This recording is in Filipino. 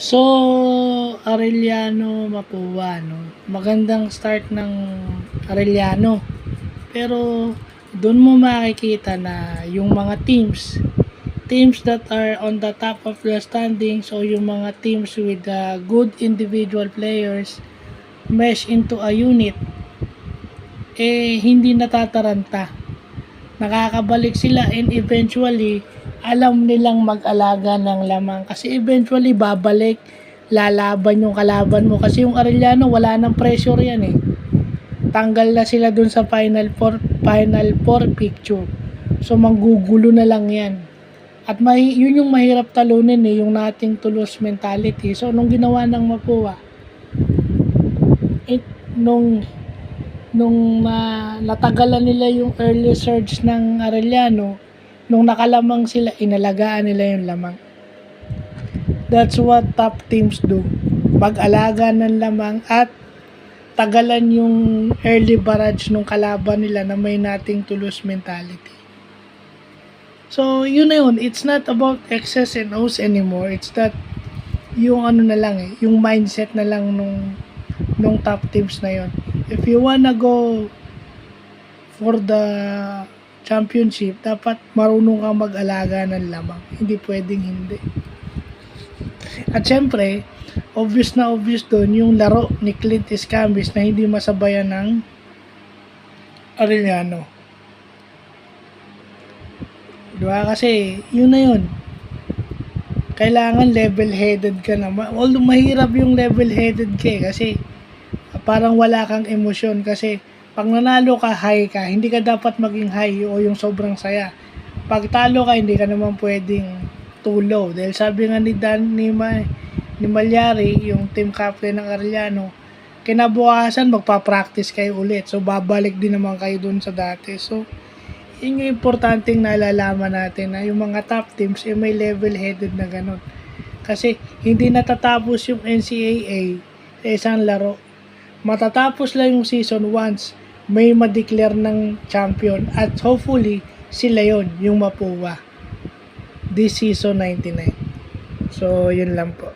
So, Arellano, Mapua, no? Magandang start ng Arellano. Pero, doon mo makikita na yung mga teams that are on the top of the standings o yung mga teams with good individual players mesh into a unit, hindi natataranta. Nakakabalik sila and eventually alam nilang mag-alaga ng lamang kasi eventually babalik, lalaban yung kalaban mo kasi yung Arellano wala nang pressure yan tanggal na sila dun sa final four picture, so manggugulo na lang yan at yun yung mahirap talunin yung nating tulos mentality. So nung ginawa ng Mapua nung natagalan nila yung early surge ng Arellano, nung nakalamang sila, inalagaan nila yung lamang. That's what top teams do. Mag-alaga ng lamang at tagalan yung early barrage nung kalaban nila na may nating tulos mentality. So, yun na yun. It's not about X's and O's anymore. It's that yung na lang yung mindset na lang nung top teams na yun. If you wanna go for the championship, dapat marunong kang mag-alaga ng lamang. Hindi pwedeng hindi. At syempre, obvious na obvious doon yung laro ni Clint Escambis na hindi masabayan ng Arellano. Diba? Kasi, yun na yun. Kailangan level-headed ka na. Although mahirap yung level-headed ka kasi parang wala kang emosyon kasi pag nanalo ka, high ka. Hindi ka dapat maging high o yung sobrang saya. Pag talo ka, hindi ka naman pwedeng too low. Dahil sabi nga ni Malyari, yung team captain ng Arellano, kinabukasan magpa-practice kayo ulit. So, babalik din naman kayo dun sa dati. So, yun yung importanteng nalalaman natin na yung mga top teams may level-headed na ganun. Kasi, hindi natatapos yung NCAA sa isang laro. Matatapos lang yung season once may ma-declare ng champion at hopefully sila yon yung Mapua this season 99. So yun lang po.